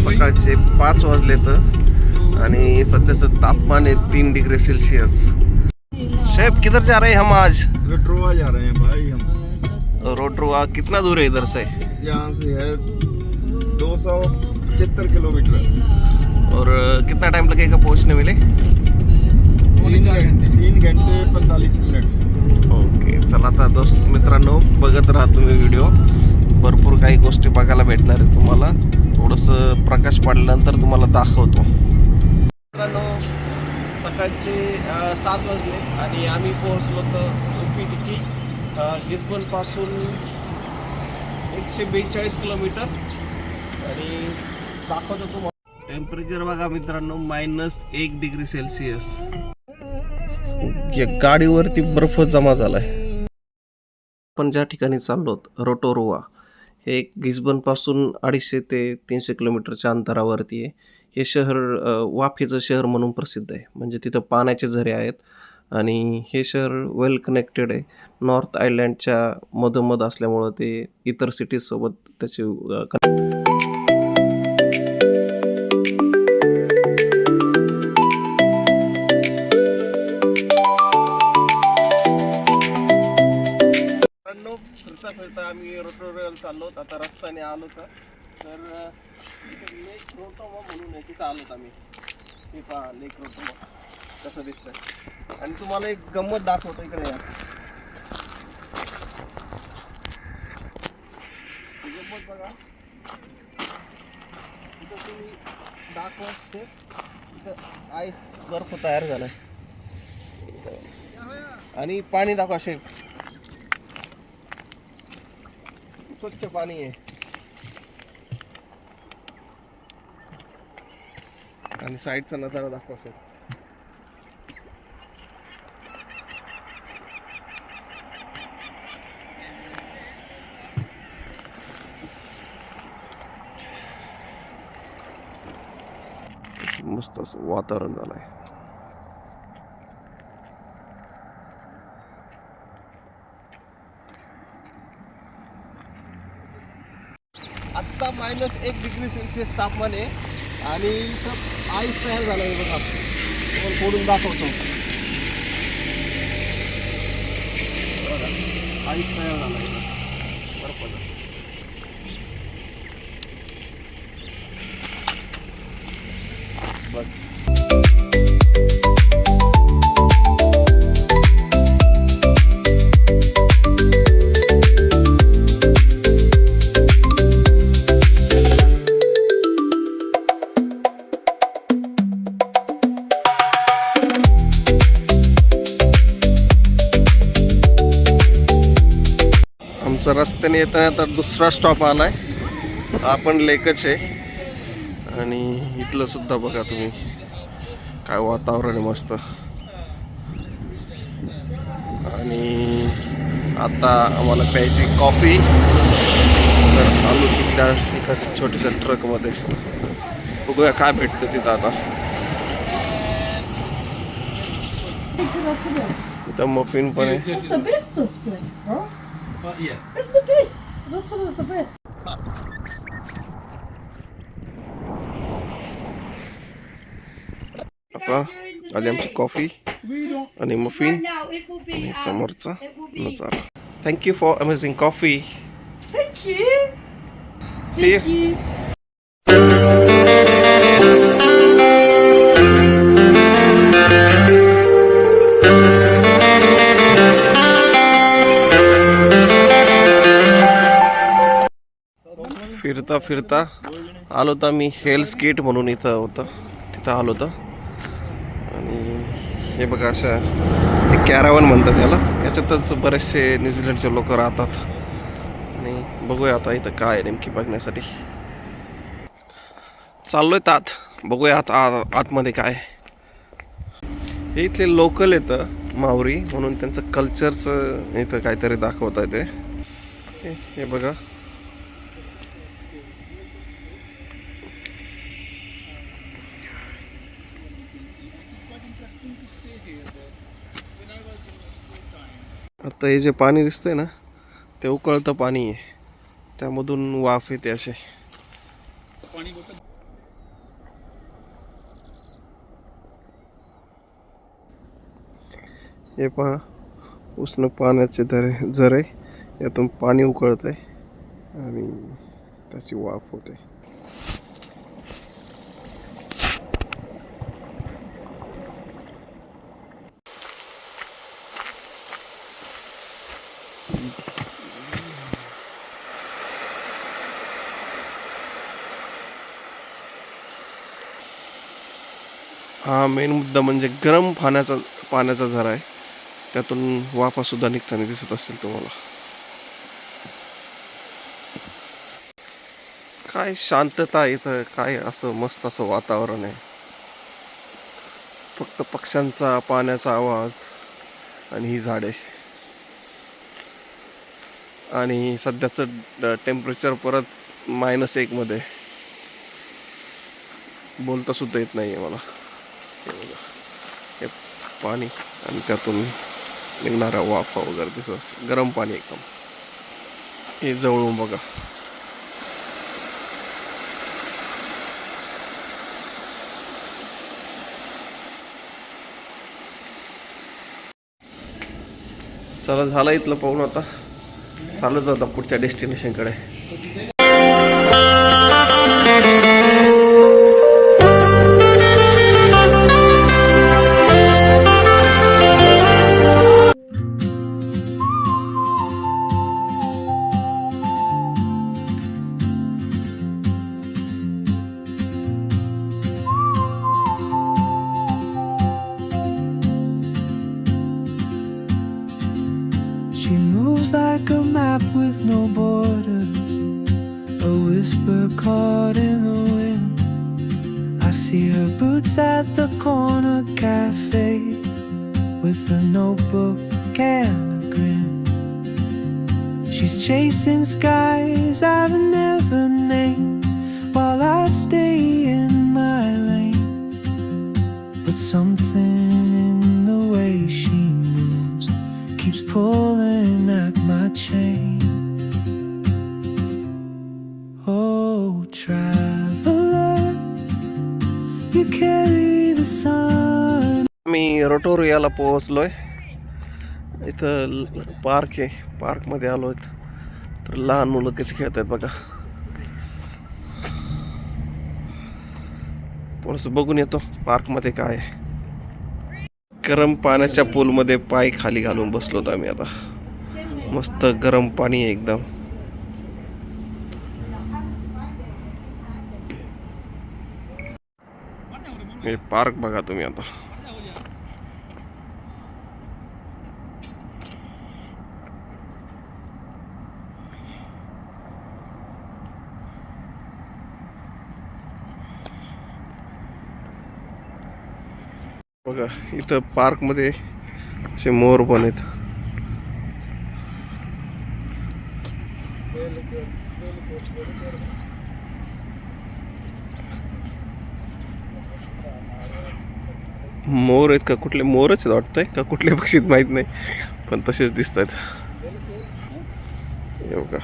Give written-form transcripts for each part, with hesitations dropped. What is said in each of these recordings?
सकाळचे 5 वाजलेत आणि सध्याचं तापमान आहे 3 डिग्री सेल्सियस। शेफ किधर जा रहे हैं हम आज? रोटरुआ जा रहे हैं भाई हम। रोटरुआ कितना दूर है इधर से? यहाँ से है 275 किलोमीटर। और कितना टाइम लगेगा पहुंचने में? 3 घंटे 45 मिनिट। ओके, चला आता दोस्त मित्रांनो, बघत राहा तुम्ही व्हिडिओ, भरपूर काही गोष्टी बघायला भेटणार आहे तुम्हाला। थोडंसं प्रकाश पडल्यानंतर तुम्हाला दाखवतो। मित्रांनो, सकाळचे 7 वाजले आणि आम्ही पोहोचलो तर ओपीटीकी गिस्बनपासून 142 किलोमीटर आणि दाखवतो तुम्हाला। टेम्परेचर बघा मित्रांनो, -1 डिग्री सेल्सियस। या गाडीवरती बर्फ जमा झालाय। आपण ज्या ठिकाणी चाललो रोटोरुआ, हे गिस्बनपासून 250 ते 300 किलोमीटरच्या अंतरावरती आहे। हे शहर वाफेचं शहर म्हणून प्रसिद्ध आहे, म्हणजे तिथं पाण्याचे झरे आहेत आणि हे शहर वेल कनेक्टेड आहे। नॉर्थ आयलँडच्या मधोमध असल्यामुळं ते इतर सिटीजसोबत त्याचे फिरता आम्ही रोटोरुआला चाललो। आता रस्त्याने आलो तर लेक रोटोमा म्हणून आहे, तिथं आलोत आम्ही। हे पहा लेक रोटोमा कसं दिसतंय। आणि तुम्हाला एक गंमत दाखवतो, इकडे या। गंमत बघा, इथं तुम्ही दाखवा, इथं आईस बर्फ तयार झालाय आणि पाणी दाखवा शेफ, स्वच्छ पाणी आहे आणि साईडचा नजारा दाखवा सर। मस्त असं वातावरण झालंय। आत्ता -1 डिग्री सेल्सिअस तापमान आहे आणि इथं आईस तयार झाला आहे बघा, तुम्हाला फोडून दाखवतो बघा, आईस तयार झाला आहे बर्फ। बस रस्त्याने येताना तर दुसरा स्टॉप आलाय, आपण लेकच आहे आणि इथलं सुद्धा बघा तुम्ही, काय वातावरण आहे मस्त। आणि आता आम्हाला प्यायची कॉफी, तर आलो तिथल्या एका छोट्याशा ट्रकमध्ये, बघूया काय भेटतं तिथं। आता इथं मफिन पण आहे। It's the best. Rotterdam's the best. आता आली आमची कॉफी आणि मफिन आणि समोरचा नजारा। Thank you for amazing coffee. Thank you. सी Thank you. फिरता फिरता आलो तर मी हेल्स गेट म्हणून इथं होतं, तिथं आलो होतं। आणि हे बघा, अशा ते कॅरावन म्हणतात याला, याच्यातच बरेचसे न्यूझीलंडचे लोक राहतात। आणि बघूया आता इथं काय आहे नेमकी बघण्यासाठी। चाललोय आत, बघूया आता आतमध्ये काय। हे इथले लोकल येतं मावरी म्हणून, त्यांचं कल्चरचं इथं काहीतरी दाखवत आहे ते। हे बघा, आता हे जे पाणी दिसतंय ना, ते उकळतं पाणी आहे, त्यामधून वाफ येते असे। हे पहा उष्ण पाण्याचे झरे यातून पाणी उकळत आहे आणि त्याची वाफ होते. हा मेन मुद्दा म्हणजे गरम पाण्याचा झरा आहे. त्यातून वाफा सुद्धा निघताना दिसत असेल तुम्हाला. काय शांतता इथं, काय असं मस्त असं वातावरण आहे. फक्त पक्ष्यांचा पाण्याचा आवाज आणि ही झाडे. आणि सध्याचं टेम्परेचर परत -1 मध्ये. बोलता सुद्धा येत नाहीये मला. हे बघा, हे पाणी आणि त्यातून निघणारा वाफा वगैरे दिसत, गरम पाणी एकदम. हे जवळून बघा. चला झालं इथलं पाहून, आता चालत आता पुढच्या डेस्टिनेशनकडे. She moves like a map with no borders, a whisper caught in the wind. I see her boots at the corner cafe with a notebook and a grin. She's chasing skies I've never named while I stay in my lane. But something in the way she moves keeps pulling at my chain. Oh, traveler, you carry the sun. मी रोटोरियाला पोहोचलोय. इथं park आहे, पार्कमध्ये आलोय. तर लहान मुलं कशी खेळत आहेत बघा. थोडंसं बघून येतो पार्कमध्ये काय आहे. गरम पाण्याच्या पूलमध्ये पाय खाली घालून बसलोत आम्ही आता. मस्त गरम पाणी आहे एकदम. हे पार्क बघा तुम्ही आता. बघा इथं पार्कमध्ये असे मोर पण आहेत. मोर आहेत का, कुठले मोरच वाटतंय का कुठले पक्षी माहित नाही, पण तसेच दिसत आहेत. हे बघा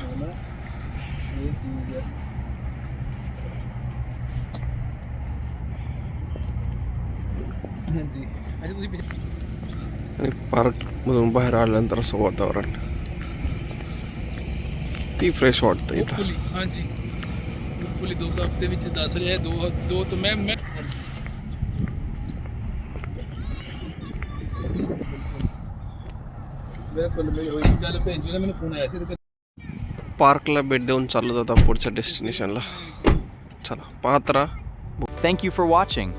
आणि पार्क मधून बाहेर आल्यानंतर असं वातावरण किती फ्रेश वाटतं इथं. हाँ जी होपफुली 2 हफ्ते ਵਿੱਚ ਦੱਸ ਰਿਹਾ ਦੋ तो मैं बिल्कुल मेरी होई इस ਗੱਲ पे ਜਿਹਨੇ ਮੈਨੂੰ फोन आया ਸੀ. पार्कला भेट देऊन चाललो जातो पुढच्या डेस्टिनेशनला. चला पाहत राहा. Thank you for watching.